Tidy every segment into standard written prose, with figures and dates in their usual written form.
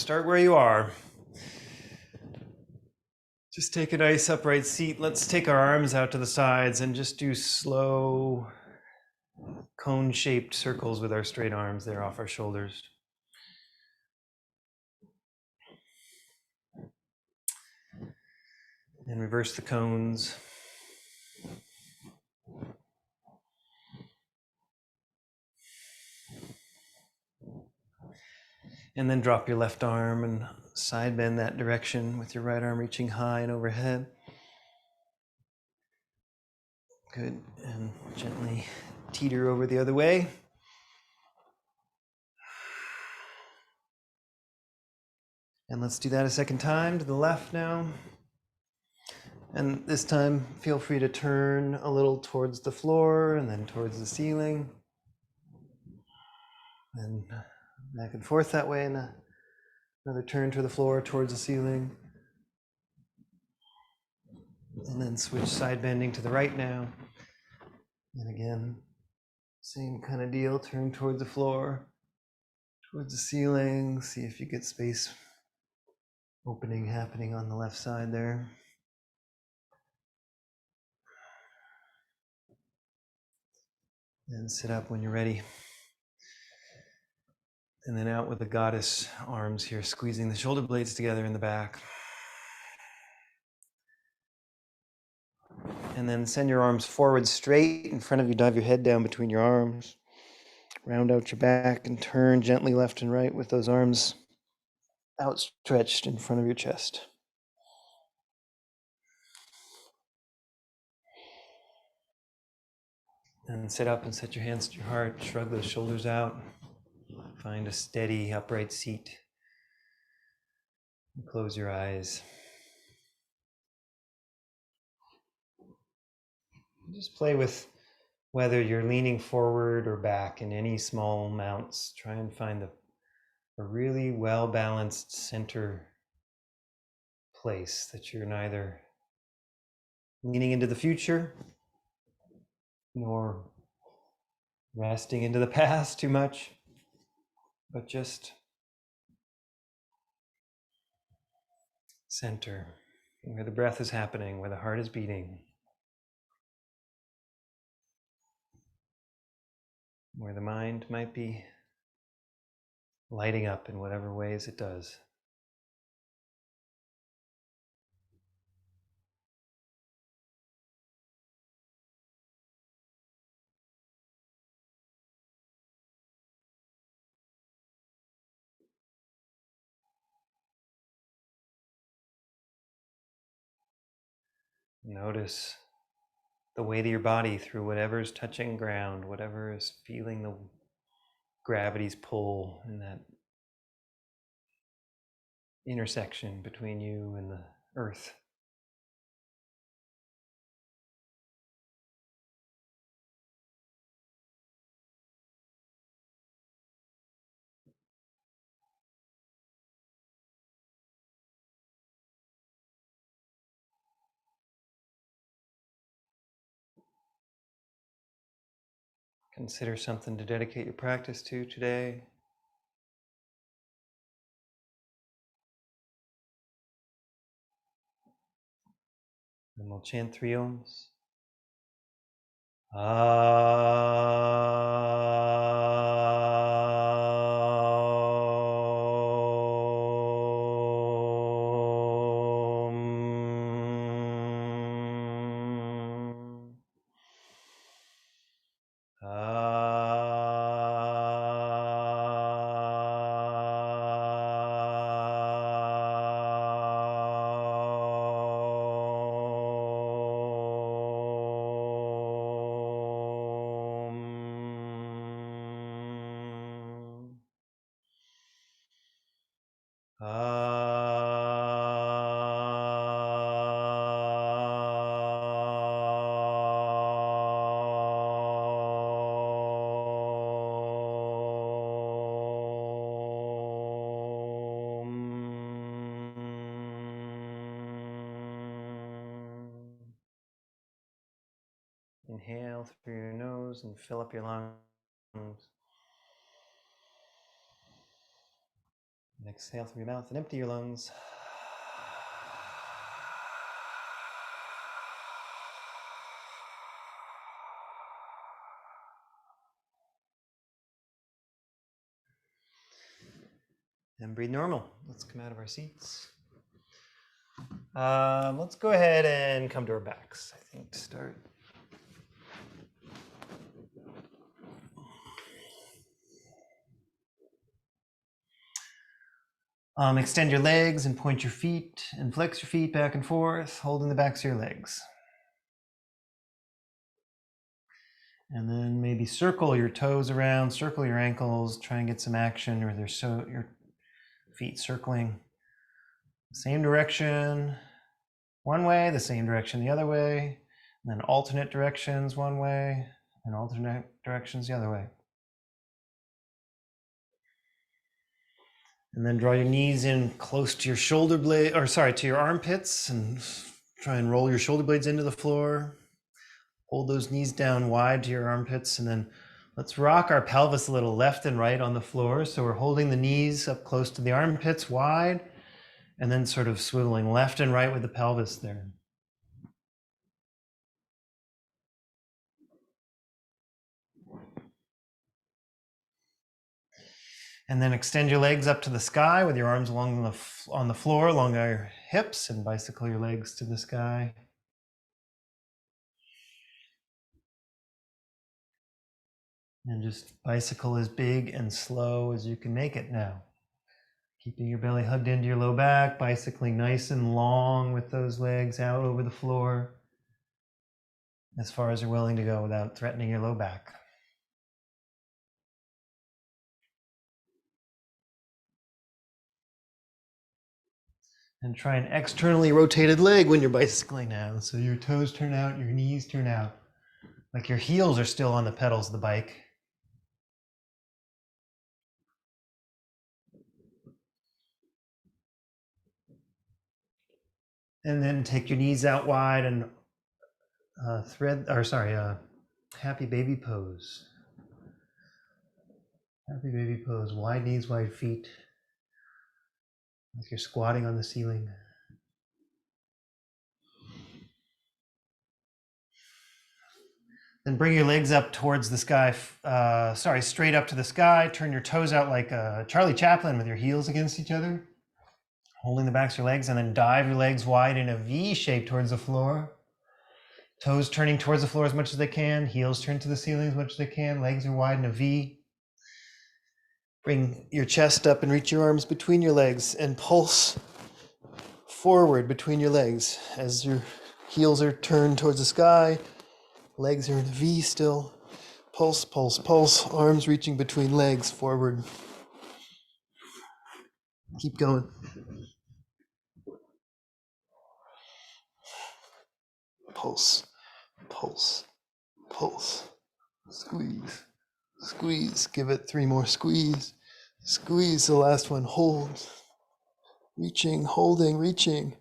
start where you are. Just take a nice upright seat. Let's take our arms out to the sides and just do slow cone-shaped circles with our straight arms there off our shoulders. And reverse the cones. And then drop your left arm and side bend that direction with your right arm reaching high and overhead. Good. And gently teeter over the other way. And let's do that a second time to the left now. And this time, feel free to turn a little towards the floor and then towards the ceiling. And back and forth that way, and another turn to the floor, towards the ceiling. And then switch side bending to the right now. And again, same kind of deal, turn towards the floor, towards the ceiling. See if you get space opening happening on the left side there. And sit up when you're ready. And then out with the goddess arms here, squeezing the shoulder blades together in the back. And then send your arms forward straight in front of you, dive your head down between your arms. Round out your back and turn gently left and right with those arms outstretched in front of your chest. And sit up and set your hands to your heart, shrug those shoulders out. Find a steady, upright seat. And close your eyes. Just play with whether you're leaning forward or back in any small amounts. Try and find a really well-balanced center place that you're neither leaning into the future nor resting into the past too much, but just center, where the breath is happening, where the heart is beating, where the mind might be lighting up in whatever ways it does. Notice the weight of your body through whatever is touching ground, whatever is feeling the gravity's pull in that intersection between you and the earth. Consider something to dedicate your practice to today. And we'll chant 3 ohms. Inhale through your nose and fill up your lungs. Exhale through your mouth and empty your lungs. And breathe normal. Let's come out of our seats. Let's go ahead and come to our backs, I think, to start. Extend your legs and point your feet and flex your feet back and forth, holding the backs of your legs. And then maybe circle your toes around, circle your ankles, try and get some action with your feet circling. Same direction one way, the same direction the other way, and then alternate directions one way and alternate directions the other way. And then draw your knees in close to your to your armpits, and try and roll your shoulder blades into the floor. Hold those knees down wide to your armpits, and then let's rock our pelvis a little left and right on the floor. So we're holding the knees up close to the armpits wide, and then sort of swiveling left and right with the pelvis there. And then extend your legs up to the sky with your arms on the floor along your hips, and bicycle your legs to the sky. And just bicycle as big and slow as you can make it now. Keeping your belly hugged into your low back, bicycling nice and long with those legs out over the floor as far as you're willing to go without threatening your low back. And try an externally rotated leg when you're bicycling now. So your toes turn out, your knees turn out, like your heels are still on the pedals of the bike. And then take your knees out wide and happy baby pose. Happy baby pose, wide knees, wide feet, like you're squatting on the ceiling. Then bring your legs up towards the sky, straight up to the sky. Turn your toes out like Charlie Chaplin with your heels against each other, holding the backs of your legs, and then dive your legs wide in a V shape towards the floor. Toes turning towards the floor as much as they can, heels turn to the ceiling as much as they can, legs are wide in a V. Bring your chest up and reach your arms between your legs and pulse forward between your legs as your heels are turned towards the sky. Legs are in a V still. Pulse, pulse, pulse. Arms reaching between legs forward. Keep going. Pulse, pulse, pulse. Squeeze, squeeze. Give it 3 more. Squeeze, squeeze. The last one. Hold. Reaching, holding, reaching.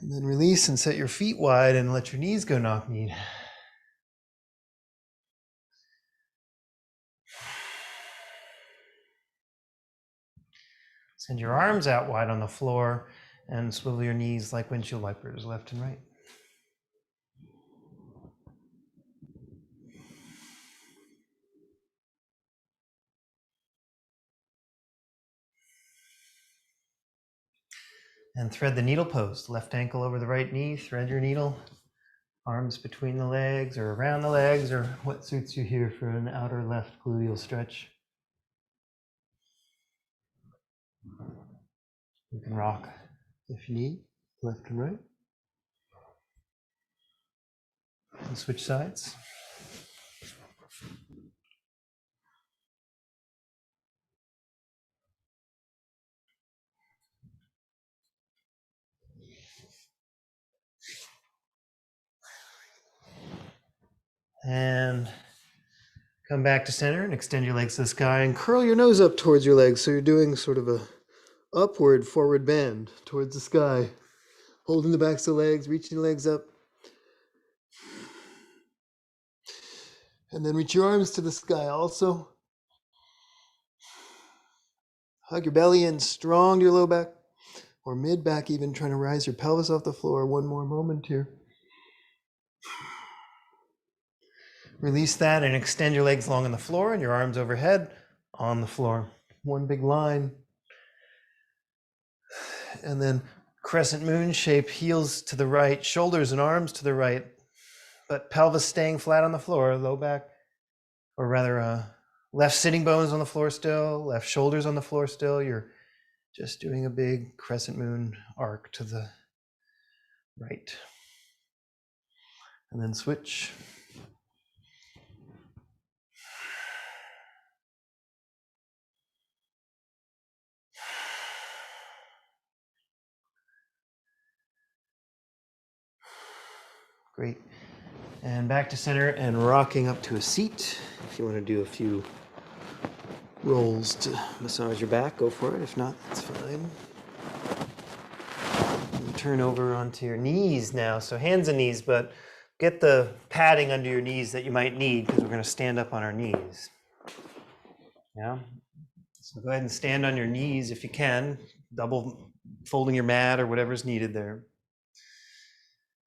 And then release and set your feet wide and let your knees go knock-kneed. Send your arms out wide on the floor and swivel your knees like windshield wipers, left and right. And thread the needle pose. Left ankle over the right knee, thread your needle. Arms between the legs or around the legs, or what suits you here for an outer left gluteal stretch. You can rock if you need, left and right. And switch sides. And come back to center and extend your legs to the sky and curl your nose up towards your legs. So you're doing sort of a upward forward bend towards the sky. Holding the backs of the legs, reaching the legs up. And then reach your arms to the sky also. Hug your belly in, strong to your low back or mid back even, trying to rise your pelvis off the floor. One more moment here. Release that and extend your legs long on the floor and your arms overhead on the floor. One big line. And then crescent moon shape, heels to the right, shoulders and arms to the right, but pelvis staying flat on the floor, low back, or rather left sitting bones on the floor still, left shoulders on the floor still. You're just doing a big crescent moon arc to the right. And then switch. Great. And back to center and rocking up to a seat. If you want to do a few rolls to massage your back, go for it. If not, that's fine. And turn over onto your knees now. So hands and knees, but get the padding under your knees that you might need because we're going to stand up on our knees. Yeah. So go ahead and stand on your knees if you can, double folding your mat or whatever's needed there.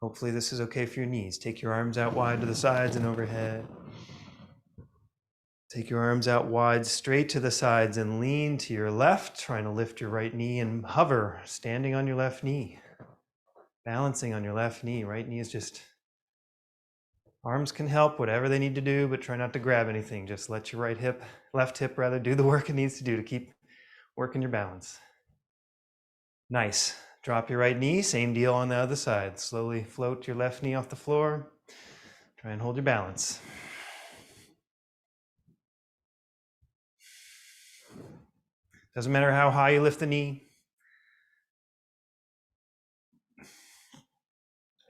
Hopefully this is okay for your knees. Take your arms out wide to the sides and overhead. Take your arms out wide, straight to the sides, and lean to your left, trying to lift your right knee and hover, standing on your left knee, balancing on your left knee. Right knee is just, arms can help, whatever they need to do, but try not to grab anything. Just let your left hip rather, do the work it needs to do to keep working your balance. Nice. Drop your right knee, same deal on the other side. Slowly float your left knee off the floor. Try and hold your balance. Doesn't matter how high you lift the knee.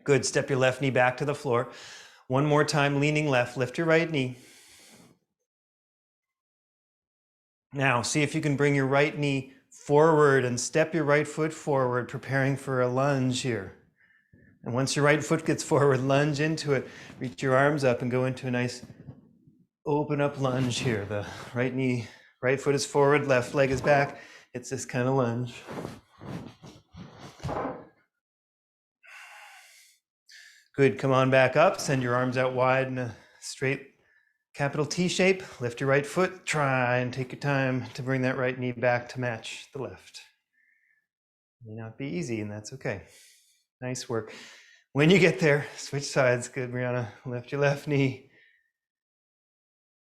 Good, step your left knee back to the floor. One more time, leaning left, lift your right knee. Now, see if you can bring your right knee forward and step your right foot forward, preparing for a lunge here. And once your right foot gets forward, lunge into it. Reach your arms up and go into a nice open up lunge here. The right foot is forward, left leg is back. It's this kind of lunge. Good, come on back up. Send your arms out wide in a straight capital T shape. Lift your right foot. Try and take your time to bring that right knee back to match the left. May not be easy, and that's okay. Nice work. When you get there, switch sides. Good, Brianna. Lift your left knee.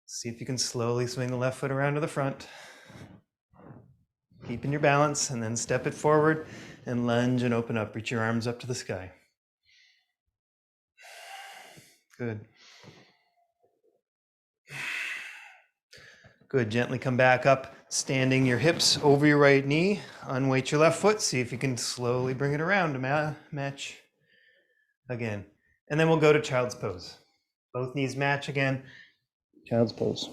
See if you can slowly swing the left foot around to the front. Keeping your balance, and then step it forward and lunge and open up. Reach your arms up to the sky. Good. Good, gently come back up, standing your hips over your right knee. Unweight your left foot. See if you can slowly bring it around to match again. And then we'll go to child's pose. Both knees match again. Child's pose.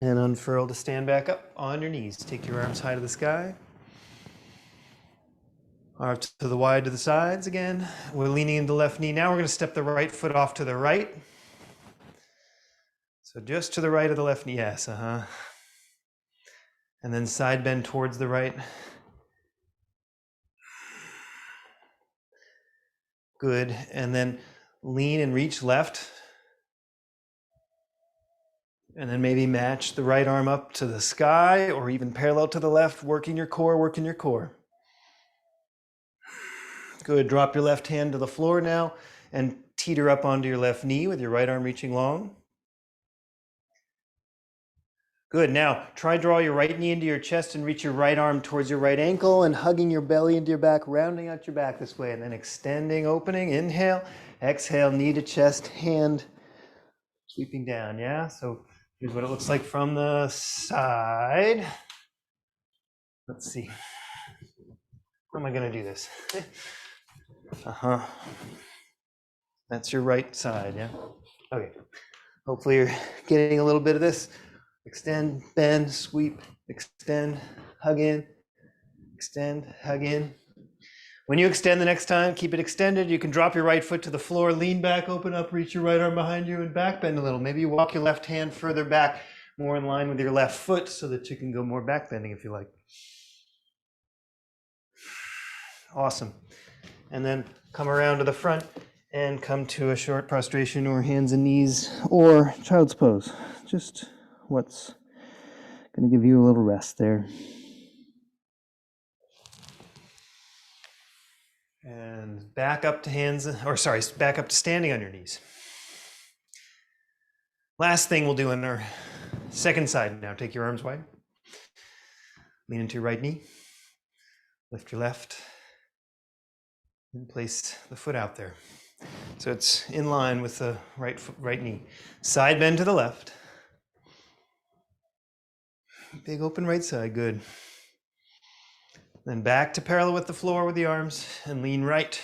And unfurl to stand back up on your knees. Take your arms high to the sky. Arms to the wide to the sides again. We're leaning into the left knee. Now we're going to step the right foot off to the right. So just to the right of the left knee, yes, And then side bend towards the right. Good, and then lean and reach left. And then maybe match the right arm up to the sky or even parallel to the left, working your core, working your core. Good, drop your left hand to the floor now and teeter up onto your left knee with your right arm reaching long. Good, now try draw your right knee into your chest and reach your right arm towards your right ankle and hugging your belly into your back, rounding out your back this way and then extending, opening, inhale, exhale, knee to chest, hand sweeping down, yeah? So here's what it looks like from the side. Let's see. How am I going to do this? That's your right side, yeah? Okay. Hopefully you're getting a little bit of this. Extend, bend, sweep, extend, hug in, extend, hug in. When you extend the next time, keep it extended. You can drop your right foot to the floor, lean back, open up, reach your right arm behind you, and back bend a little. Maybe you walk your left hand further back, more in line with your left foot, so that you can go more back bending if you like. Awesome. And then come around to the front and come to a short prostration or hands and knees or child's pose. Just what's going to give you a little rest there. And back up to back up to standing on your knees. Last thing we'll do on our second side now. Take your arms wide. Lean into your right knee. Lift your left. And place the foot out there. So it's in line with the right knee. Side bend to the left. Big open right side, good. Then back to parallel with the floor with the arms and lean right.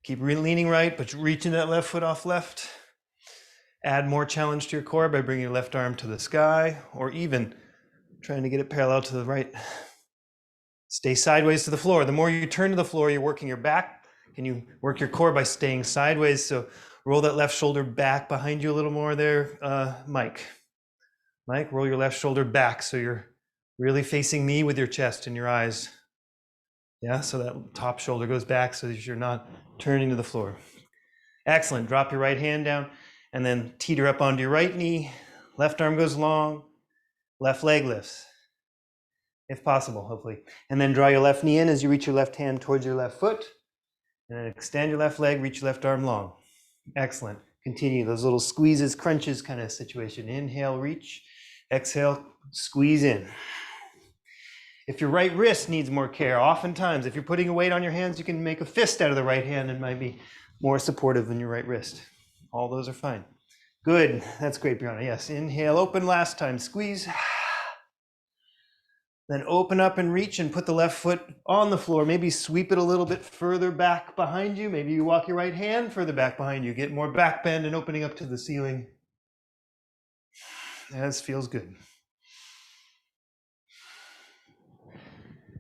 Keep leaning right, but reaching that left foot off left. Add more challenge to your core by bringing your left arm to the sky or even trying to get it parallel to the right. Stay sideways to the floor. The more you turn to the floor, you're working your back. Can you work your core by staying sideways? So roll that left shoulder back behind you a little more there, Mike. Mike, roll your left shoulder back so you're really facing me with your chest and your eyes. Yeah, so that top shoulder goes back so that you're not turning to the floor. Excellent. Drop your right hand down and then teeter up onto your right knee. Left arm goes long. Left leg lifts, if possible, hopefully. And then draw your left knee in as you reach your left hand towards your left foot. And then extend your left leg, reach your left arm long. Excellent. Continue those little squeezes, crunches kind of situation. Inhale, reach. Exhale, squeeze in. If your right wrist needs more care, oftentimes, if you're putting a weight on your hands, you can make a fist out of the right hand and might be more supportive than your right wrist. All those are fine. Good. That's great, Brianna. Yes. Inhale, open last time. Squeeze. Then open up and reach and put the left foot on the floor. Maybe sweep it a little bit further back behind you. Maybe you walk your right hand further back behind you. Get more back bend and opening up to the ceiling. That feels good.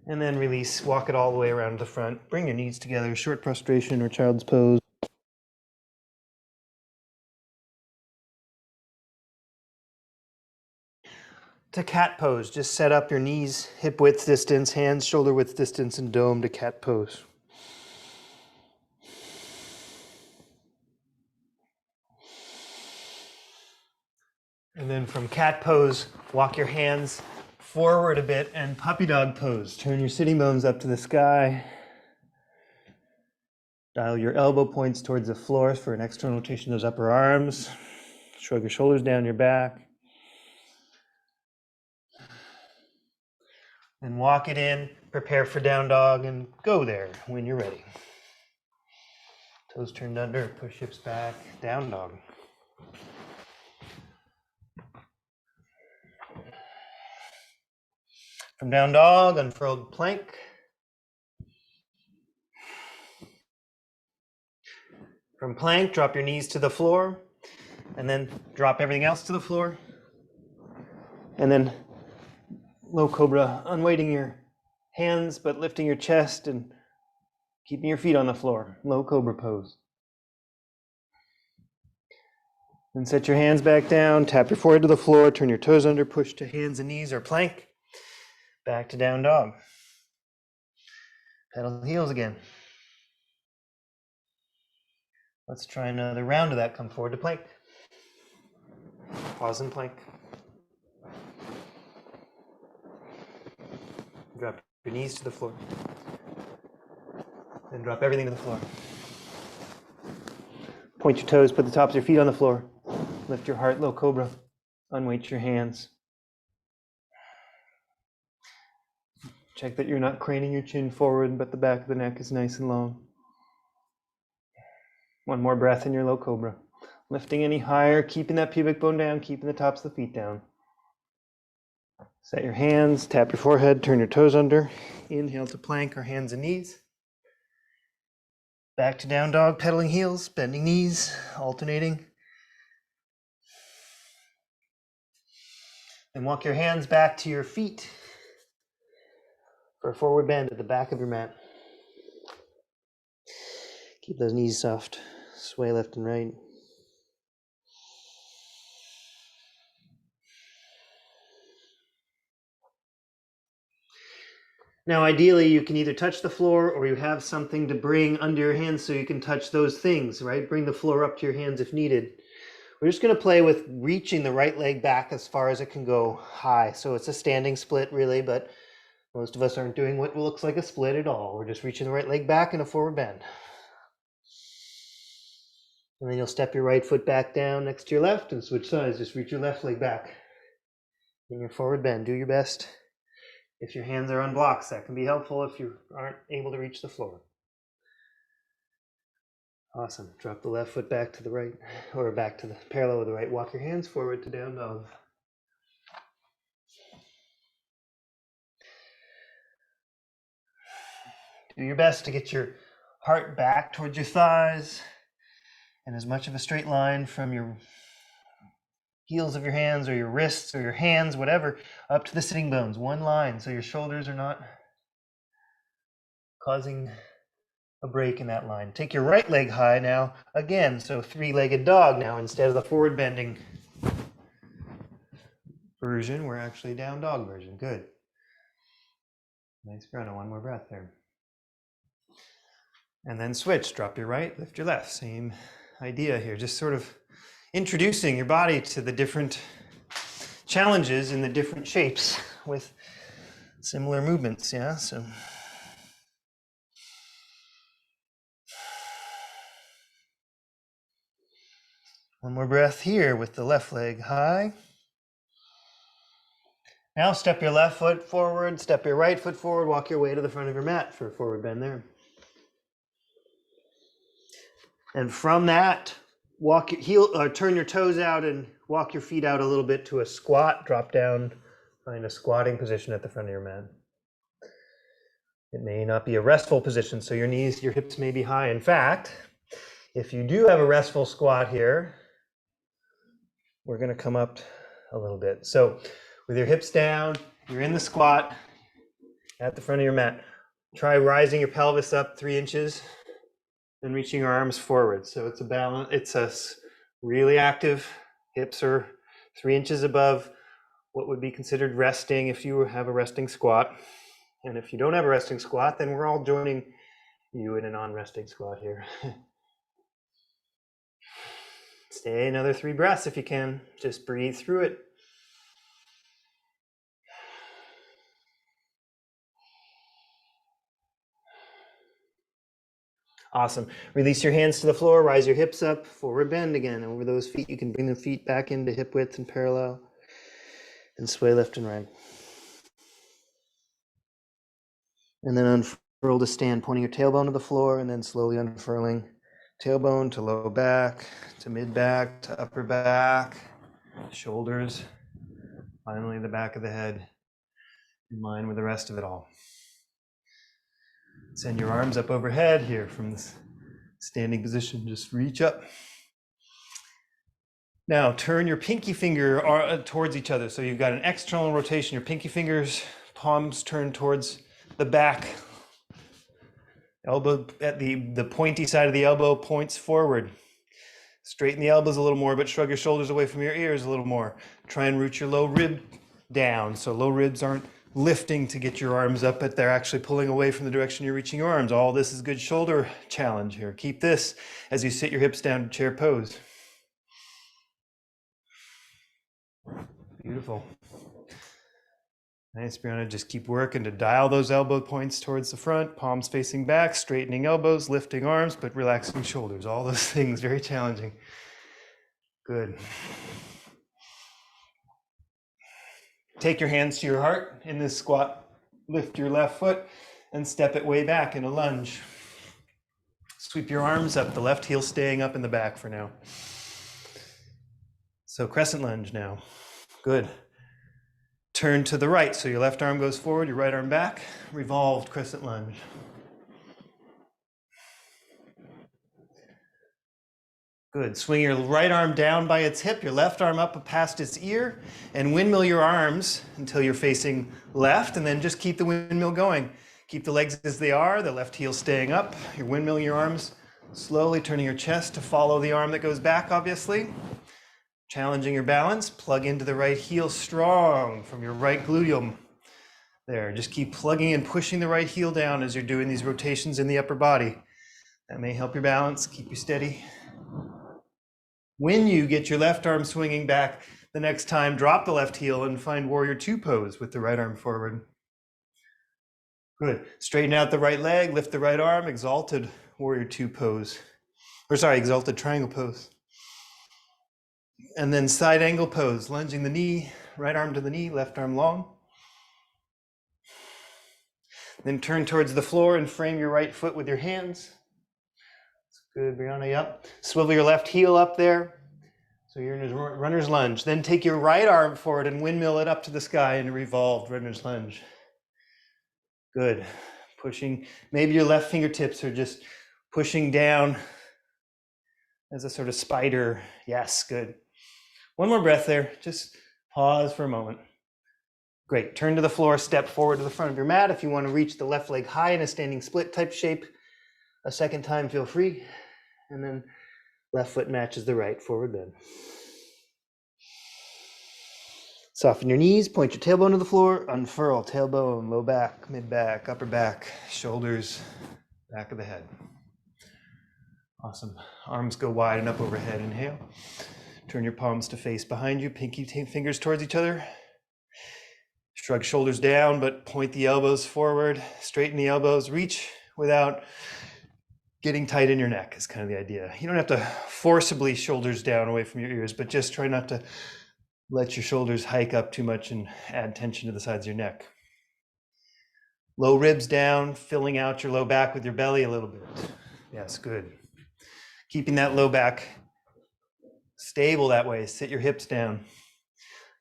And then release. Walk it all the way around to the front. Bring your knees together. Short prostration or child's pose. To cat pose, just set up your knees, hip width distance, hands, shoulder width distance, and dome to cat pose. And then from cat pose, walk your hands forward a bit and puppy dog pose. Turn your sitting bones up to the sky. Dial your elbow points towards the floor for an external rotation of those upper arms. Shrug your shoulders down your back. And walk it in, prepare for down dog, and go there when you're ready. Toes turned under, push hips back, down dog. From down dog, unfurled plank. From plank, drop your knees to the floor, and then drop everything else to the floor. And then low cobra, unweighting your hands, but lifting your chest and keeping your feet on the floor. Low cobra pose. Then set your hands back down, tap your forehead to the floor, turn your toes under, push to hands and knees or plank. Back to down dog. Pedal heels again. Let's try another round of that. Come forward to plank. Pause and plank. Drop your knees to the floor. Then drop everything to the floor. Point your toes, put the tops of your feet on the floor. Lift your heart, low cobra. Unweight your hands. Check that you're not craning your chin forward, but the back of the neck is nice and long. One more breath in your low cobra. Lifting any higher, keeping that pubic bone down, keeping the tops of the feet down. Set your hands, tap your forehead, turn your toes under. Inhale to plank or hands and knees. Back to down dog, pedaling heels, bending knees, alternating. Then walk your hands back to your feet for a forward bend at the back of your mat. Keep those knees soft. Sway left and right. Now, ideally, you can either touch the floor or you have something to bring under your hands so you can touch those things, right? Bring the floor up to your hands if needed. We're just going to play with reaching the right leg back as far as it can go high. So it's a standing split, really, but most of us aren't doing what looks like a split at all. We're just reaching the right leg back in a forward bend. And then you'll step your right foot back down next to your left and switch sides. Just reach your left leg back in your forward bend. Do your best. If your hands are on blocks, that can be helpful if you aren't able to reach the floor. Awesome. Drop the left foot back to the right, or back to the parallel with the right. Walk your hands forward to down dog. Do your best to get your heart back towards your thighs and as much of a straight line from your heels of your hands or your wrists or your hands, whatever, up to the sitting bones. One line so your shoulders are not causing a break in that line. Take your right leg high now, again, so three-legged dog now. Instead of the forward bending version, we're actually down dog version. Good. Nice, Brianna. One more breath there. And then switch. Drop your right, lift your left. Same idea here. Just sort of introducing your body to the different challenges in the different shapes with similar movements. Yeah. So. One more breath here with the left leg high. Now step your left foot forward, step your right foot forward, walk your way to the front of your mat for a forward bend there. And from that, walk your heel, turn your toes out and walk your feet out a little bit to a squat. Drop down, find a squatting position at the front of your mat. It may not be a restful position, so your knees, your hips may be high. In fact, if you do have a restful squat here, we're going to come up a little bit. So with your hips down, you're in the squat at the front of your mat. Try rising your pelvis up 3 inches and reaching your arms forward. So it's a balance. It's a really active. Hips are 3 inches above what would be considered resting if you have a resting squat. And if you don't have a resting squat, then we're all joining you in a non-resting squat here. Stay another 3 breaths if you can. Just breathe through it. Awesome. Release your hands to the floor, rise your hips up, forward bend again. Over those feet, you can bring the feet back into hip width and parallel and sway left and right. And then unfurl to stand, pointing your tailbone to the floor and then slowly unfurling. Tailbone to low back, to mid back, to upper back, shoulders, finally the back of the head in line with the rest of it all. Send your arms up overhead here from this standing position. Just reach up. Now turn your pinky finger towards each other. So you've got an external rotation. Your pinky fingers, palms turn towards the back. Elbow at the pointy side of the elbow points forward. Straighten the elbows a little more, but shrug your shoulders away from your ears a little more. Try and root your low rib down. So low ribs aren't lifting to get your arms up, but they're actually pulling away from the direction you're reaching your arms. All this is good shoulder challenge here. Keep this as you sit your hips down to chair pose. Beautiful. Nice, Brianna. Just keep working to dial those elbow points towards the front, palms facing back, straightening elbows, lifting arms, but relaxing shoulders. All those things, very challenging. Good. Take your hands to your heart in this squat. Lift your left foot and step it way back in a lunge. Sweep your arms up, the left heel staying up in the back for now. So crescent lunge now. Good. Turn to the right, so your left arm goes forward, your right arm back. Revolved crescent lunge. Good. Swing your right arm down by its hip, your left arm up past its ear, and windmill your arms until you're facing left, and then just keep the windmill going. Keep the legs as they are, the left heel staying up. You're windmilling your arms Slowly turning your chest to follow the arm that goes back, obviously. Challenging your balance, plug into the right heel strong from your right gluteum. There, just keep plugging and pushing the right heel down as you're doing these rotations in the upper body. That may help your balance, keep you steady. When you get your left arm swinging back the next time, drop the left heel and find warrior two pose with the right arm forward. Good. Straighten out the right leg, lift the right arm, exalted warrior two pose. Or sorry, exalted triangle pose. And then side angle pose, lunging the knee, right arm to the knee, left arm long. Then turn towards the floor and frame your right foot with your hands. That's good, Brianna, yep. Swivel your left heel up there. So you're in a runner's lunge. Then take your right arm forward and windmill it up to the sky in a revolved runner's lunge. Good. Pushing, maybe your left fingertips are just pushing down as a sort of spider. Yes, good. One more breath there. Just pause for a moment. Great. Turn to the floor, step forward to the front of your mat. If you want to reach the left leg high in a standing split type shape, a second time, feel free. And then left foot matches the right, forward bend. Soften your knees, point your tailbone to the floor, unfurl, tailbone, low back, mid back, upper back, shoulders, back of the head. Awesome. Arms go wide and up overhead. Inhale. Turn your palms to face behind you, pinky fingers towards each other. Shrug shoulders down, but point the elbows forward, straighten the elbows, reach without getting tight in your neck is kind of the idea. You don't have to forcibly shoulders down away from your ears, but just try not to let your shoulders hike up too much and add tension to the sides of your neck. Low ribs down, filling out your low back with your belly a little bit. Yes, good. Keeping that low back stable that way. Sit your hips down.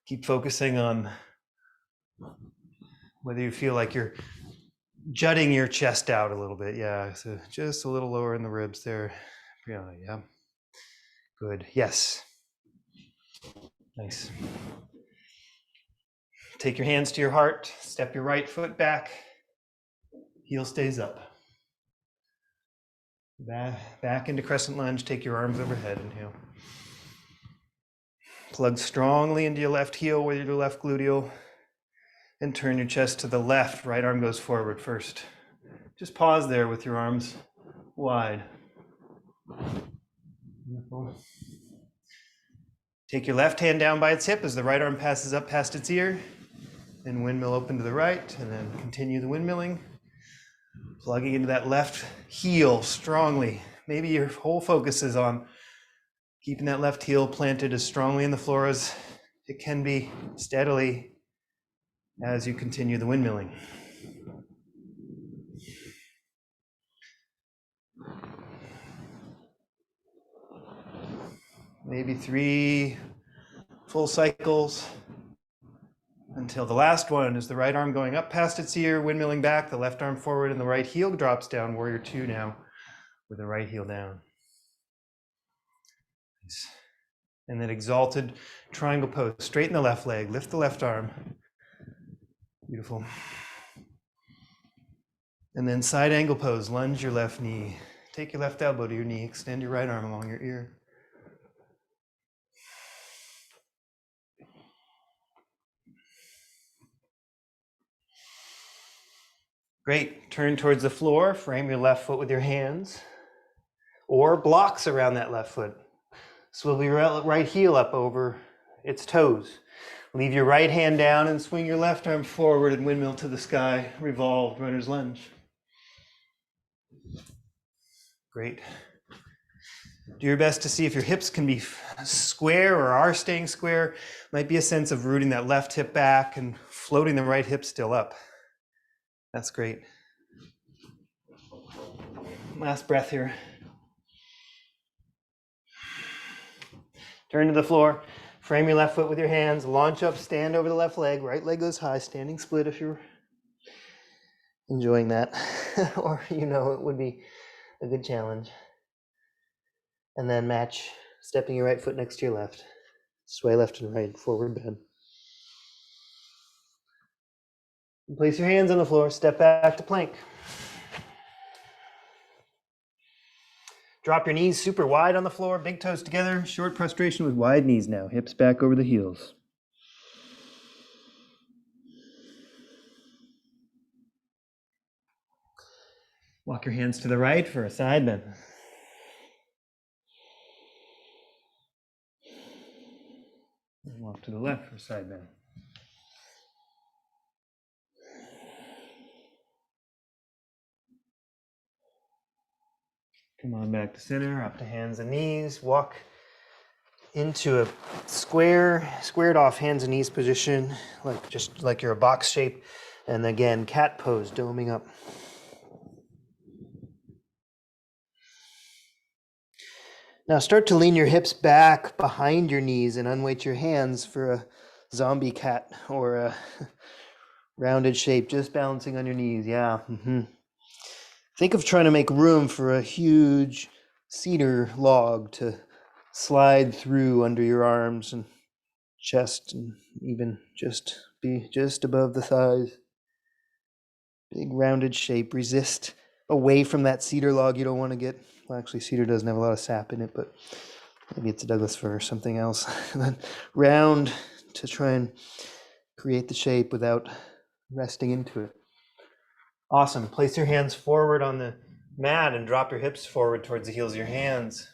Keep focusing on whether you feel like you're jutting your chest out a little bit. Yeah, so just a little lower in the ribs there. Yeah. Good. Yes. Nice. Take your hands to your heart. Step your right foot back. Heel stays up. Back into crescent lunge. Take your arms overhead. Inhale. Plug strongly into your left heel with your left gluteal. And turn your chest to the left. Right arm goes forward first. Just pause there with your arms wide. Wonderful. Take your left hand down by its hip as the right arm passes up past its ear. And windmill open to the right, and then continue the windmilling. Plugging into that left heel strongly. Maybe your whole focus is on keeping that left heel planted as strongly in the floor as it can be, steadily, as you continue the windmilling. Maybe 3 full cycles until the last one is the right arm going up past its ear, windmilling back, the left arm forward, and the right heel drops down, warrior two now, with the right heel down. Nice. And then exalted triangle pose. Straighten the left leg, lift the left arm. Beautiful. And then side angle pose, lunge your left knee. Take your left elbow to your knee, extend your right arm along your ear. Great. Turn towards the floor, frame your left foot with your hands, or blocks around that left foot. Swivel your right heel up over its toes. Leave your right hand down and swing your left arm forward and windmill to the sky, revolved runner's lunge. Great. Do your best to see if your hips can be square or are staying square. Might be a sense of rooting that left hip back and floating the right hip still up. That's great. Last breath here. Turn to the floor. Frame your left foot with your hands. Launch up, stand over the left leg. Right leg goes high, standing split if you're enjoying that. Or you know it would be a good challenge. And then match, stepping your right foot next to your left. Sway left and right, forward bend. And place your hands on the floor, step back to plank. Drop your knees super wide on the floor, big toes together, short prostration with wide knees now, hips back over the heels. Walk your hands to the right for a side bend. And walk to the left for a side bend. Come on back to center, up to hands and knees. Walk into a squared off hands and knees position, just like you're a box shape. And again, cat pose, doming up. Now start to lean your hips back behind your knees and unweight your hands for a zombie cat or a rounded shape, just balancing on your knees. Yeah. Think of trying to make room for a huge cedar log to slide through under your arms and chest, and even just be just above the thighs. Big rounded shape. Resist away from that cedar log. You don't want to get, well, actually cedar doesn't have a lot of sap in it, but maybe it's a Douglas fir or something else. And then round to try and create the shape without resting into it. Awesome. Place your hands forward on the mat and drop your hips forward towards the heels of your hands.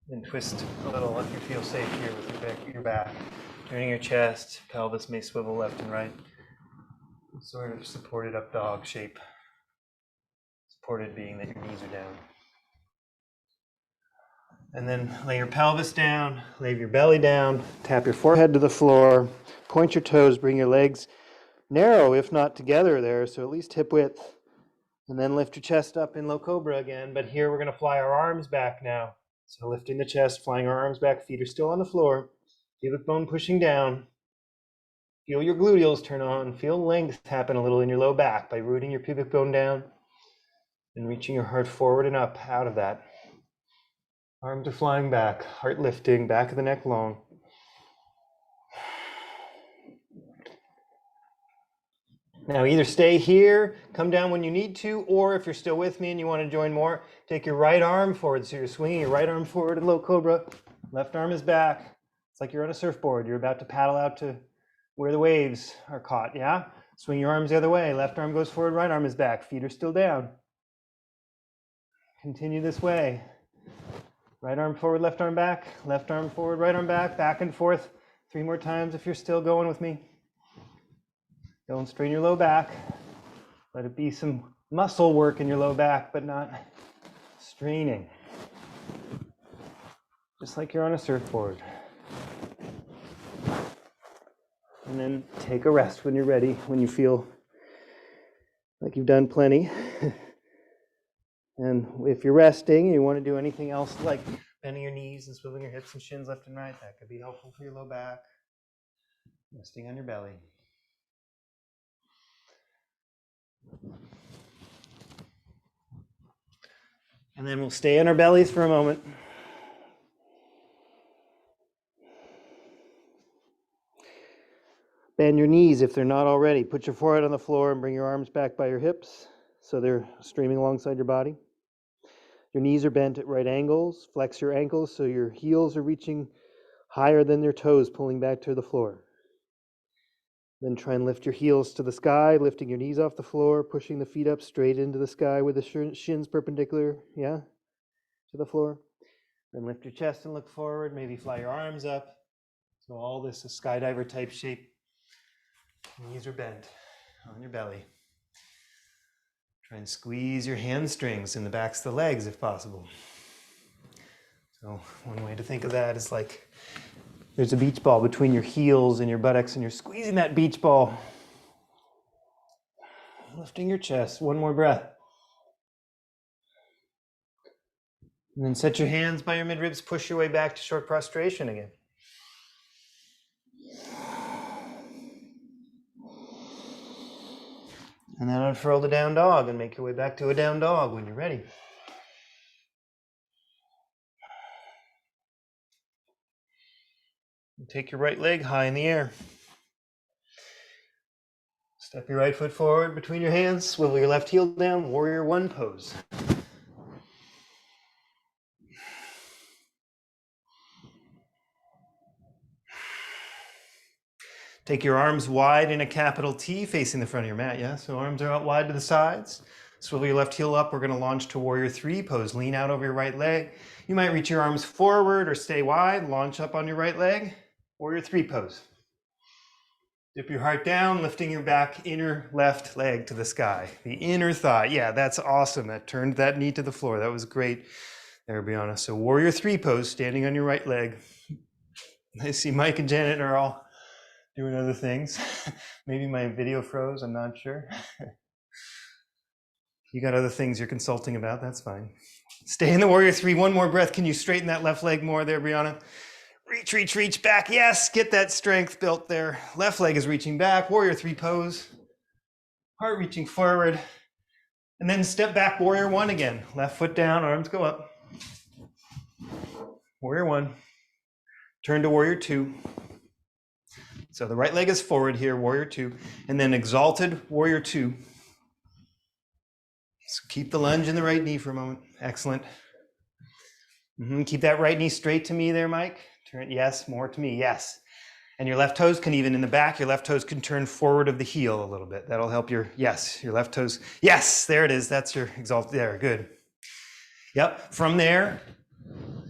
And twist a little if you feel safe here with your back. Turning your chest, pelvis may swivel left and right. Sort of supported up dog shape. Supported being that your knees are down. And then lay your pelvis down, lay your belly down, tap your forehead to the floor, point your toes, bring your legs narrow, if not together there, so at least hip width. And then lift your chest up in low cobra again, but here we're going to fly our arms back now. So lifting the chest, flying our arms back, feet are still on the floor, pubic bone pushing down. Feel your gluteals turn on, feel length happen a little in your low back by rooting your pubic bone down and reaching your heart forward and up out of that. Arms are flying back, heart lifting, back of the neck long. Now either stay here, come down when you need to, or if you're still with me and you want to join more, take your right arm forward. So you're swinging your right arm forward in low cobra. Left arm is back. It's like you're on a surfboard. You're about to paddle out to where the waves are caught, yeah? Swing your arms the other way. Left arm goes forward, right arm is back. Feet are still down. Continue this way. Right arm forward, left arm back. Left arm forward, right arm back and forth. 3 more times if you're still going with me. Don't strain your low back. Let it be some muscle work in your low back, but not straining. Just like you're on a surfboard. And then take a rest when you're ready, when you feel like you've done plenty. And if you're resting and you want to do anything else like bending your knees and swiveling your hips and shins left and right, that could be helpful for your low back. Resting on your belly. And then we'll stay on our bellies for a moment. Bend your knees if they're not already. Put your forehead on the floor and bring your arms back by your hips so they're streaming alongside your body. Your knees are bent at right angles. Flex your ankles so your heels are reaching higher than your toes, pulling back to the floor. Then try and lift your heels to the sky, lifting your knees off the floor, pushing the feet up straight into the sky with the shins perpendicular, yeah, to the floor. Then lift your chest and look forward. Maybe fly your arms up. So all this is skydiver type shape. Knees are bent on your belly. Try and squeeze your hamstrings in the backs of the legs if possible. So one way to think of that is like there's a beach ball between your heels and your buttocks, and you're squeezing that beach ball. Lifting your chest. One more breath. And then set your hands by your midribs. Push your way back to short prostration again. And then unfurl the down dog and make your way back to a down dog when you're ready. And take your right leg high in the air. Step your right foot forward between your hands. Swivel your left heel down. Warrior one pose. Take your arms wide in a capital T facing the front of your mat, yeah? So arms are out wide to the sides. Swivel your left heel up. We're gonna launch to warrior three pose. Lean out over your right leg. You might reach your arms forward or stay wide. Launch up on your right leg. Warrior three pose. Dip your heart down, lifting your back inner left leg to the sky. The inner thigh. Yeah, that's awesome. That turned that knee to the floor. That was great there, Brianna. So warrior three pose, standing on your right leg. I see Mike and Janet are all doing other things. Maybe my video froze, I'm not sure. You got other things you're consulting about, that's fine. Stay in the warrior three, one more breath. Can you straighten that left leg more there, Brianna? Reach, reach, reach back. Yes, get that strength built there. Left leg is reaching back, warrior three pose. Heart reaching forward. And then step back, warrior one again. Left foot down, arms go up. Warrior one. Turn to warrior two. So the right leg is forward here, warrior two. And then exalted, warrior two. So keep the lunge in the right knee for a moment. Excellent. Keep that right knee straight to me there, Mike. Turn, yes, more to me, yes. And your left toes can even in the back, your left toes can turn forward of the heel a little bit. That'll help your, yes, your left toes. Yes, there it is. That's your exalted, there, good. Yep, from there,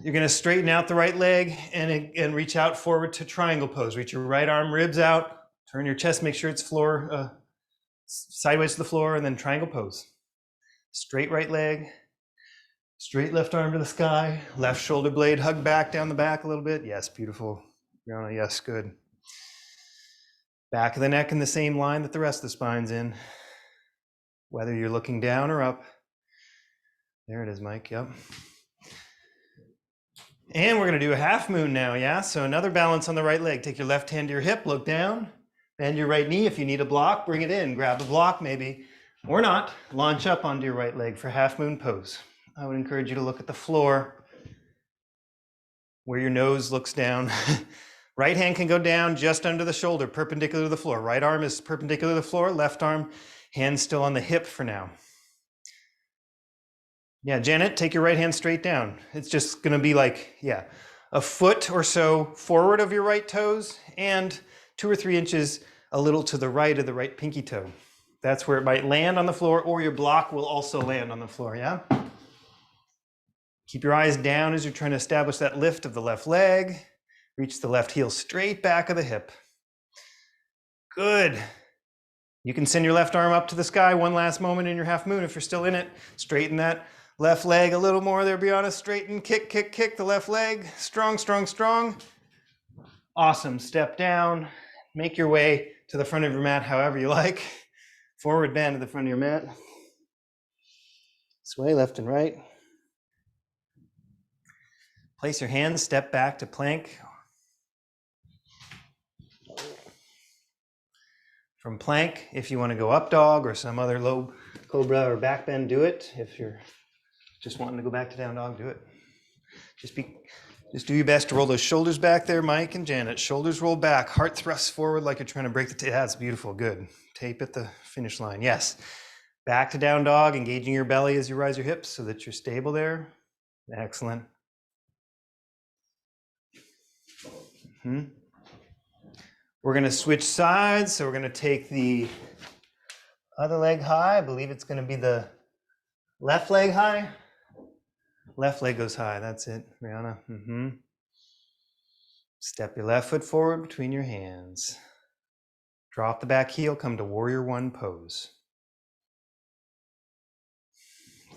you're gonna straighten out the right leg and reach out forward to triangle pose. Reach your right arm, ribs out, turn your chest, make sure it's floor, sideways to the floor, and then triangle pose. Straight right leg, straight left arm to the sky, left shoulder blade hug back down the back a little bit. Yes, beautiful. Brianna, yes, good. Back of the neck in the same line that the rest of the spine's in, whether you're looking down or up. There it is, Mike, yep. And we're gonna do a half moon now, yeah? So another balance on the right leg. Take your left hand to your hip, look down, bend your right knee. If you need a block, bring it in. Grab the block maybe, or not. Launch up onto your right leg for half moon pose. I would encourage you to look at the floor where your nose looks down. Right hand can go down just under the shoulder, perpendicular to the floor. Right arm is perpendicular to the floor, left arm, hand still on the hip for now. Yeah, Janet, take your right hand straight down. It's just gonna be like, yeah, a foot or so forward of your right toes and 2 or 3 inches a little to the right of the right pinky toe. That's where it might land on the floor, or your block will also land on the floor, yeah? Keep your eyes down as you're trying to establish that lift of the left leg. Reach the left heel straight back of the hip. Good. You can send your left arm up to the sky one last moment in your half moon if you're still in it. Straighten that left leg a little more there, Brianna. Straighten, kick, kick, kick the left leg. Strong, strong, strong. Awesome. Step down. Make your way to the front of your mat however you like. Forward bend to the front of your mat. Sway left and right. Place your hands, step back to plank. From plank, if you want to go up dog or some other low cobra or back bend, do it. If you're just wanting to go back to down dog, do it. Just do your best to roll those shoulders back there, Mike and Janet. Shoulders roll back, heart thrusts forward like you're trying to break the tape. That's beautiful, good. Tape at the finish line, yes. Back to down dog, engaging your belly as you rise your hips so that you're stable there. Excellent. We're gonna switch sides, so we're gonna take the other leg high. I believe it's gonna be the left leg high. Left leg goes high, that's it, Brianna. Step your left foot forward between your hands. Drop the back heel, come to warrior one pose.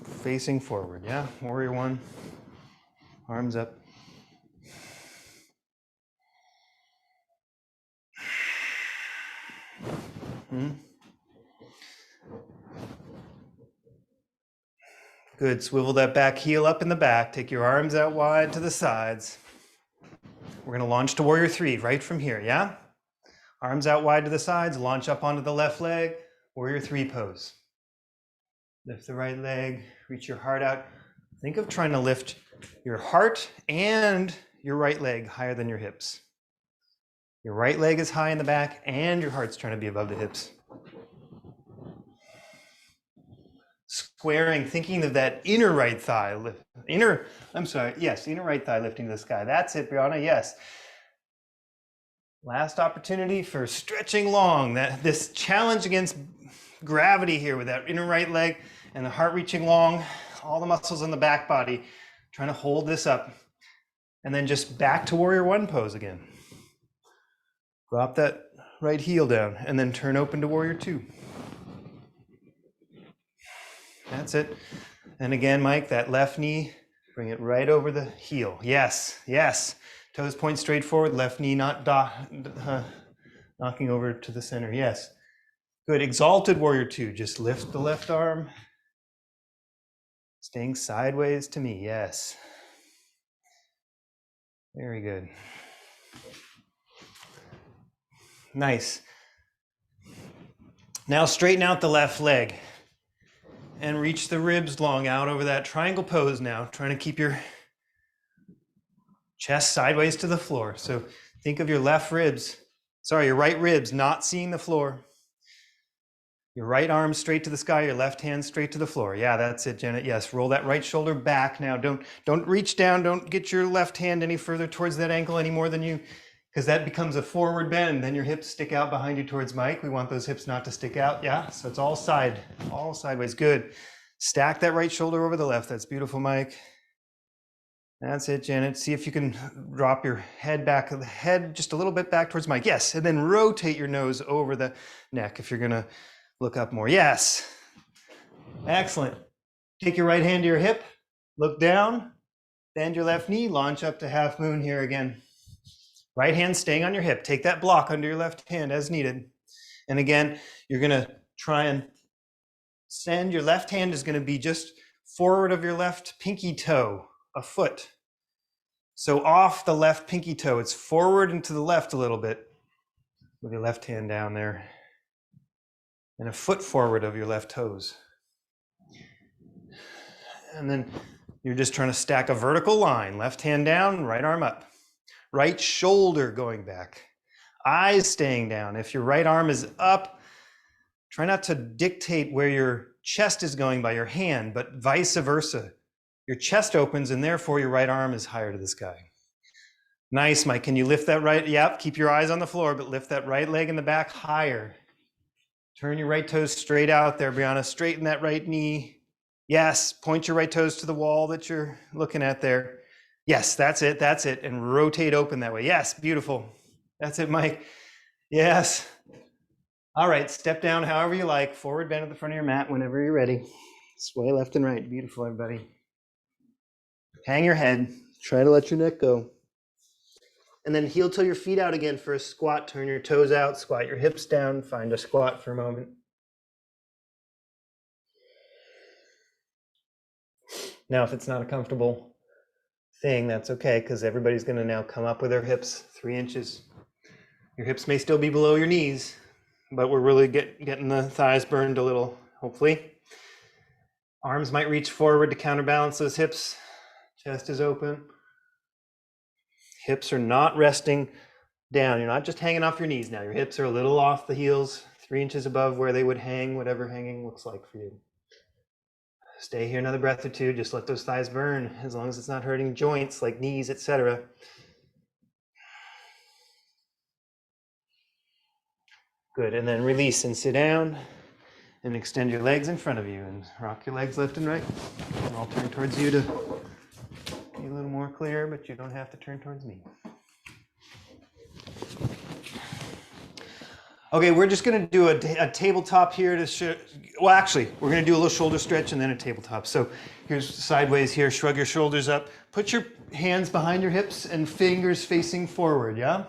Facing forward, yeah, warrior one, arms up. Good, swivel that back heel up in the back. Take your arms out wide to the sides. We're gonna launch to warrior three right from here, yeah? Arms out wide to the sides, launch up onto the left leg, warrior three pose. Lift the right leg, reach your heart out. Think of trying to lift your heart and your right leg higher than your hips. Your right leg is high in the back and your heart's trying to be above the hips. Squaring, thinking of that inner right thigh, inner right thigh lifting to the sky. That's it, Brianna, yes. Last opportunity for stretching long. This challenge against gravity here with that inner right leg and the heart reaching long, all the muscles in the back body, trying to hold this up. And then just back to warrior one pose again. Drop that right heel down and then turn open to warrior two. That's it. And again, Mike, that left knee, bring it right over the heel. Yes, yes. Toes point straight forward, left knee not knocking over to the center. Yes. Good. Exalted warrior two. Just lift the left arm. Staying sideways to me. Yes. Very good. Nice. Now straighten out the left leg and reach the ribs long out over that triangle pose now, trying to keep your chest sideways to the floor. So think of your your right ribs not seeing the floor. Your right arm straight to the sky, your left hand straight to the floor. Yeah, that's it, Janet. Yes, roll that right shoulder back now. Don't reach down. Don't get your left hand any further towards that ankle any more than you, because that becomes a forward bend. Then your hips stick out behind you towards Mike. We want those hips not to stick out. Yeah, so it's all sideways. Good. Stack that right shoulder over the left. That's beautiful, Mike. That's it, Janet. See if you can drop your head back, the head just a little bit back towards Mike. Yes, and then rotate your nose over the neck if you're gonna look up more. Yes. Excellent. Take your right hand to your hip, look down, bend your left knee, launch up to half moon here again. Right hand staying on your hip. Take that block under your left hand as needed. And again, you're gonna try and send, your left hand is gonna be just forward of your left pinky toe, a foot. So off the left pinky toe, it's forward and to the left a little bit with your left hand down there. And a foot forward of your left toes. And then you're just trying to stack a vertical line. Left hand down, right arm up. Right shoulder going back. Eyes staying down. If your right arm is up, try not to dictate where your chest is going by your hand, but vice versa. Your chest opens and therefore your right arm is higher to the sky. Nice, Mike. Can you lift that right? Yep, keep your eyes on the floor, but lift that right leg in the back higher. Turn your right toes straight out there, Brianna. Straighten that right knee. Yes, point your right toes to the wall that you're looking at there. Yes, that's it, and rotate open that way. Yes, beautiful. That's it, Mike. Yes. All right, step down however you like. Forward bend at the front of your mat whenever you're ready. Sway left and right. Beautiful, everybody. Hang your head. Try to let your neck go. And then heel till your feet out again for a squat. Turn your toes out, squat your hips down, find a squat for a moment. Now, if it's not a comfortable thing, that's okay, because everybody's gonna now come up with their hips 3 inches. Your hips may still be below your knees, but we're really getting the thighs burned a little, hopefully. Arms might reach forward to counterbalance those hips. Chest is open. Hips are not resting down. You're not just hanging off your knees now. Your hips are a little off the heels, 3 inches above where they would hang, whatever hanging looks like for you. Stay here another breath or two. Just let those thighs burn as long as it's not hurting joints like knees, etc. Good, and then release and sit down and extend your legs in front of you and rock your legs left and right. And I'll turn towards you to be a little more clear, but you don't have to turn towards me. Okay, we're just gonna do a tabletop here to show, well, actually, we're gonna do a little shoulder stretch and then a tabletop. So here's sideways here, shrug your shoulders up. Put your hands behind your hips and fingers facing forward, yeah?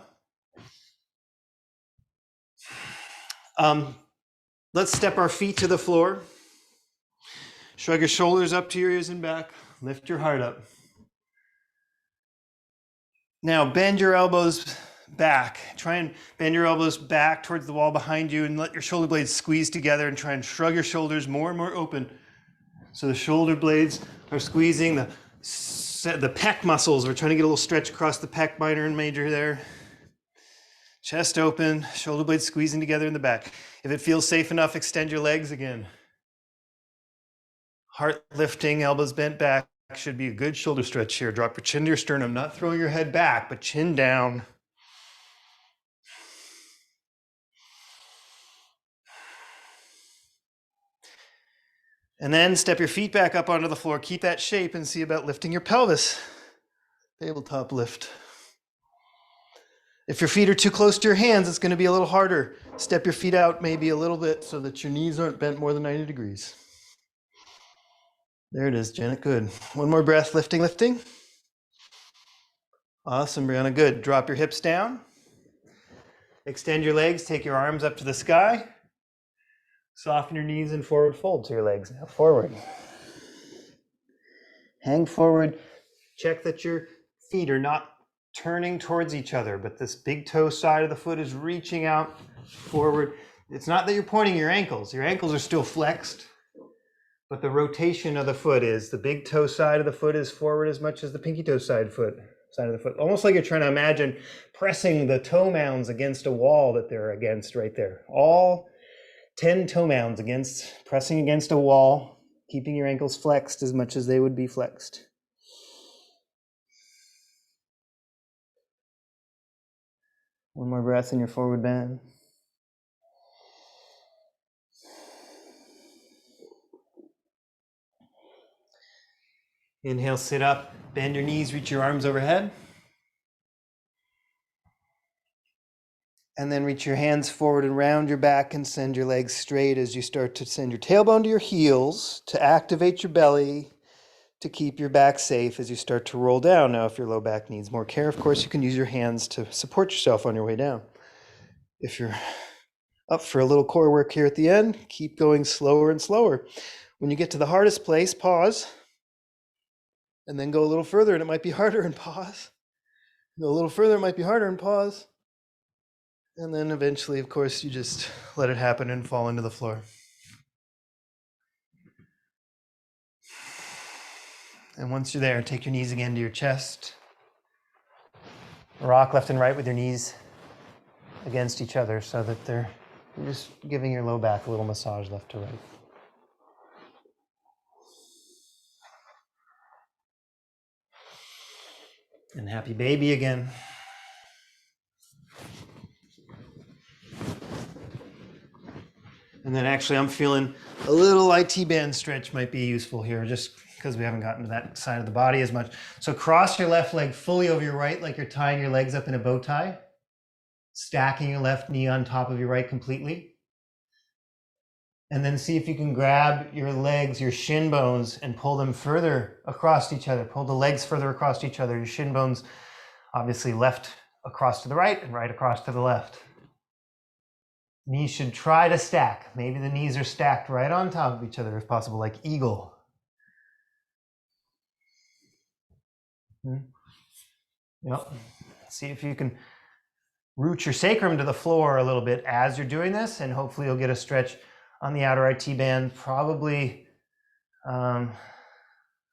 Let's step our feet to the floor. Shrug your shoulders up to your ears and back. Lift your heart up. Now bend your elbows back. Try and bend your elbows back towards the wall behind you and let your shoulder blades squeeze together and try and shrug your shoulders more and more open. So the shoulder blades are squeezing, the pec muscles, we're trying to get a little stretch across the pec minor and major there. Chest open, shoulder blades squeezing together in the back. If it feels safe enough, extend your legs again. Heart lifting, elbows bent back. Should be a good shoulder stretch here. Drop your chin to your sternum, not throwing your head back, but chin down. And then step your feet back up onto the floor. Keep that shape and see about lifting your pelvis. Tabletop lift. If your feet are too close to your hands, it's going to be a little harder. Step your feet out maybe a little bit so that your knees aren't bent more than 90 degrees. There it is, Janet. Good. One more breath. Lifting, lifting. Awesome, Brianna. Good. Drop your hips down. Extend your legs. Take your arms up to the sky. Soften your knees and forward fold to your legs. Now forward. Hang forward. Check that your feet are not turning towards each other, but this big toe side of the foot is reaching out forward. It's not that you're pointing your ankles. Your ankles are still flexed, but the rotation of the foot is the big toe side of the foot is forward as much as the pinky toe side of the foot. Almost like you're trying to imagine pressing the toe mounds against a wall that they're against right there. All 10 toe mounds pressing against a wall, keeping your ankles flexed as much as they would be flexed. One more breath in your forward bend. Inhale, sit up, bend your knees, reach your arms overhead. And then reach your hands forward and round your back and send your legs straight as you start to send your tailbone to your heels to activate your belly, to keep your back safe as you start to roll down. Now, if your low back needs more care, of course, you can use your hands to support yourself on your way down. If you're up for a little core work here at the end, keep going slower and slower. When you get to the hardest place, pause, and then go a little further, and it might be harder, and pause. Go a little further, it might be harder, and pause. And then eventually, of course, you just let it happen and fall into the floor. And once you're there, take your knees again to your chest. Rock left and right with your knees against each other so that you're just giving your low back a little massage left to right. And happy baby again. And then actually I'm feeling a little IT band stretch might be useful here just because we haven't gotten to that side of the body as much. So cross your left leg fully over your right like you're tying your legs up in a bow tie. Stacking your left knee on top of your right completely. And then see if you can grab your legs, your shin bones, and pull them further across each other. Pull the legs further across each other. Your shin bones, obviously left across to the right and right across to the left. Knees should try to stack. Maybe the knees are stacked right on top of each other if possible, like eagle. Yep. See if you can root your sacrum to the floor a little bit as you're doing this, and hopefully you'll get a stretch on the outer IT band. Probably, I'm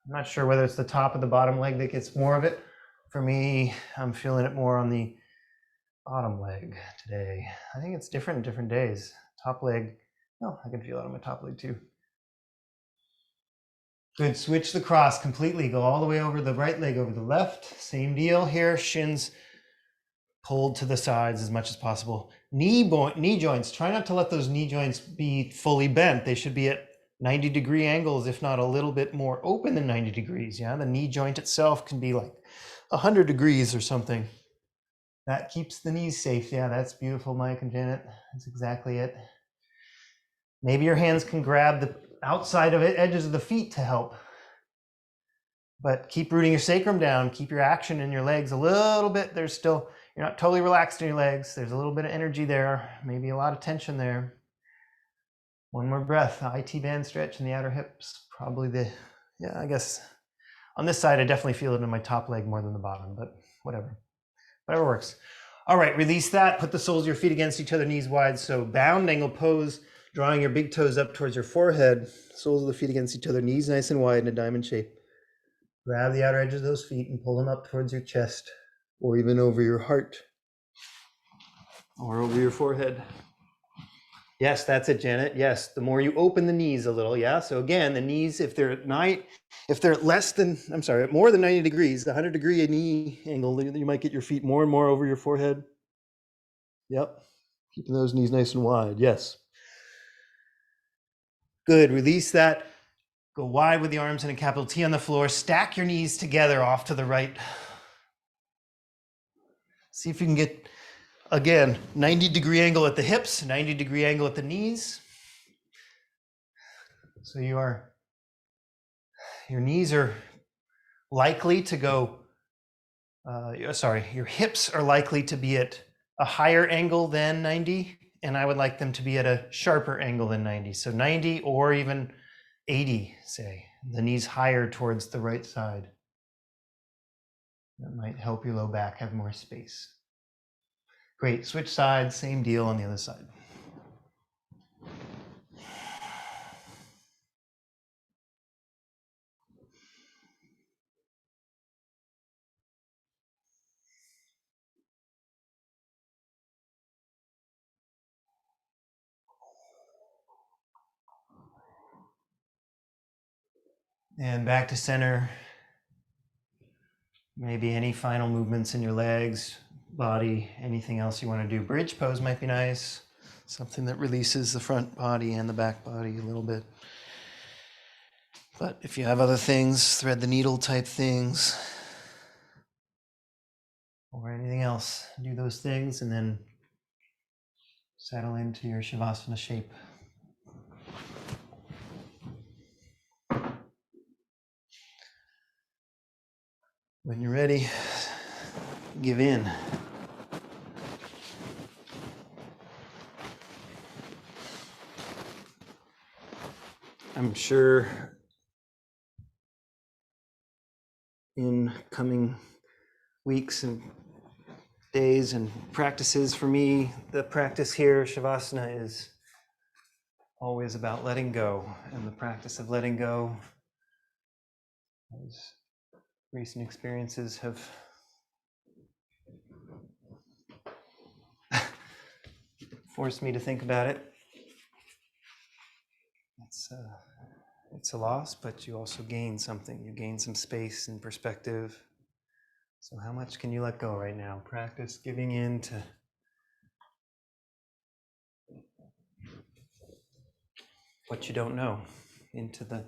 not sure whether it's the top or the bottom leg that gets more of it. For me, I'm feeling it more on the bottom leg today. I think it's different days. Top leg, oh, I can feel it on my top leg too. Good, switch the cross completely. Go all the way over the right leg over the left. Same deal here, shins pulled to the sides as much as possible. Knee joints, try not to let those knee joints be fully bent. They should be at 90-degree angles, if not a little bit more open than 90 degrees. Yeah, the knee joint itself can be like 100 degrees or something. That keeps the knees safe. Yeah, that's beautiful, Mike and Janet. That's exactly it. Maybe your hands can grab the outside of it, edges of the feet to help. But keep rooting your sacrum down. Keep your action in your legs a little bit. There's still, you're not totally relaxed in your legs. There's a little bit of energy there, maybe a lot of tension there. One more breath. The IT band stretch in the outer hips. Probably I guess on this side, I definitely feel it in my top leg more than the bottom, but whatever works. All right, release that. Put the soles of your feet against each other, knees wide. So bound angle pose, drawing your big toes up towards your forehead, soles of the feet against each other, knees nice and wide in a diamond shape. Grab the outer edges of those feet and pull them up towards your chest, or even over your heart, or over your forehead. Yes, that's it, Janet. Yes, the more you open the knees a little, yeah. So again, the knees, if they're more than 90 degrees, the 100-degree knee angle, you might get your feet more and more over your forehead. Yep, keeping those knees nice and wide, yes. Good, release that. Go wide with the arms and a capital T on the floor. Stack your knees together off to the right. See if you can get, again, 90-degree angle at the hips, 90-degree angle at the knees. So your knees are likely to go, your hips are likely to be at a higher angle than 90, and I would like them to be at a sharper angle than 90. So 90 or even 80, say, the knees higher towards the right side. That might help your low back have more space. Great, switch sides, same deal on the other side. And back to center. Maybe any final movements in your legs, body, anything else you want to do. Bridge pose might be nice. Something that releases the front body and the back body a little bit. But if you have other things, thread the needle type things, or anything else, do those things and then settle into your Shavasana shape. When you're ready, give in. I'm sure in coming weeks and days and practices for me, the practice here, Shavasana, is always about letting go. And the practice of letting go, as recent experiences have forced me to think about it. It's a loss, but you also gain something. You gain some space and perspective. So how much can you let go right now? Practice giving in to what you don't know, into the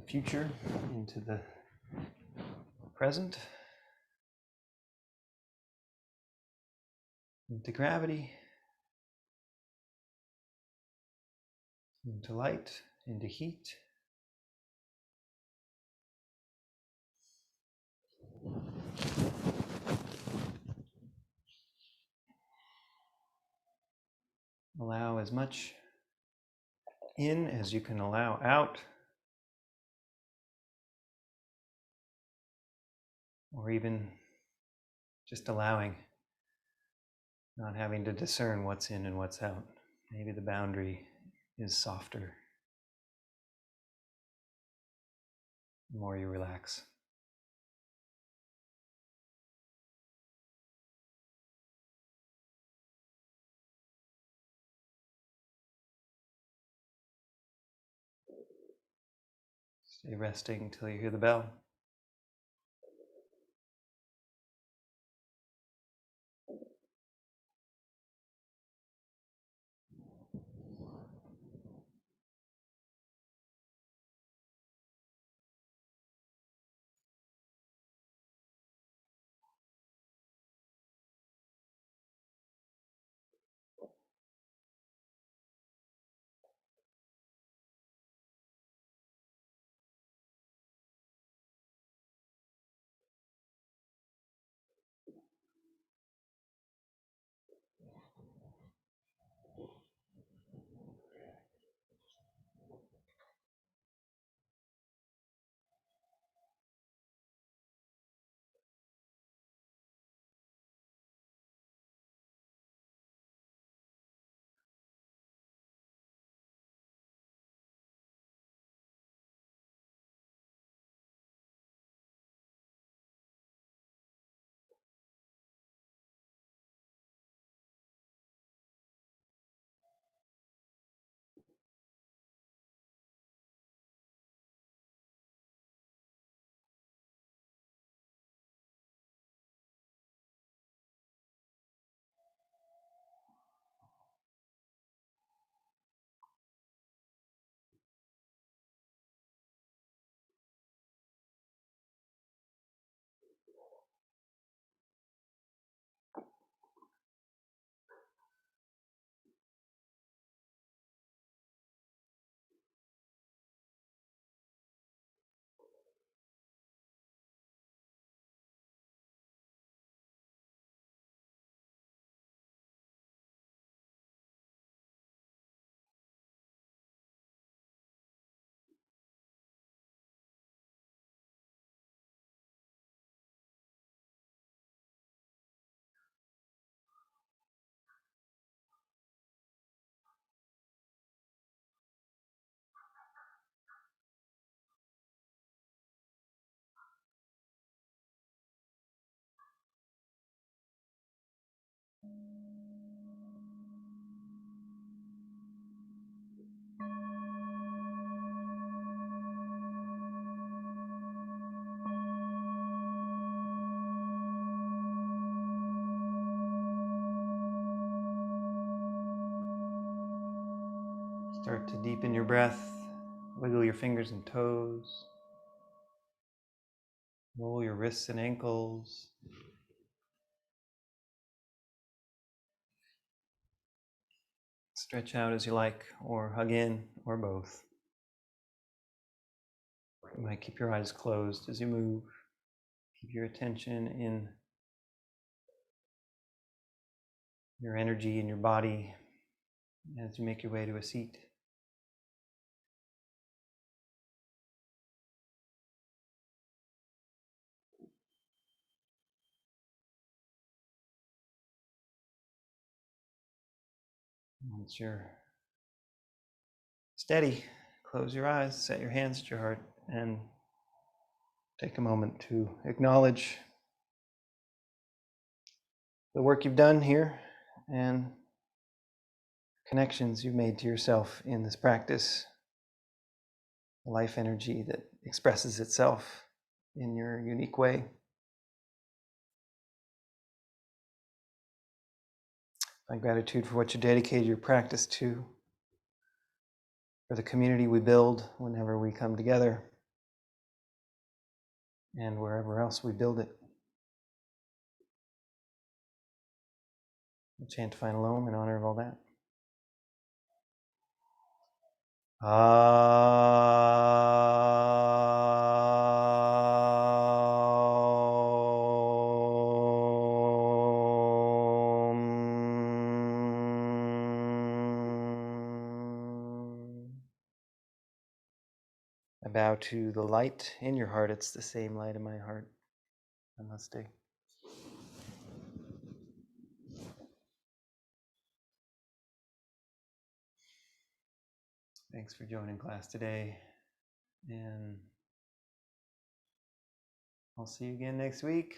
future, into the present, into gravity, into light, into heat. Allow as much in as you can allow out, or even just allowing, not having to discern what's in and what's out. Maybe the boundary is softer the more you relax. Stay resting until you hear the bell. Start to deepen your breath. Wiggle your fingers and toes. Roll your wrists and ankles. Stretch out as you like, or hug in, or both. You might keep your eyes closed as you move. Keep your attention in your energy in your body as you make your way to a seat. Once you're steady, close your eyes, set your hands at your heart, and take a moment to acknowledge the work you've done here and connections you've made to yourself in this practice, the life energy that expresses itself in your unique way. My gratitude for what you dedicated your practice to, for the community we build whenever we come together, and wherever else we build it. We'll chant Final Om in honor of all that. I bow to the light in your heart. It's the same light in my heart. Namaste. Thanks for joining class today, and I'll see you again next week.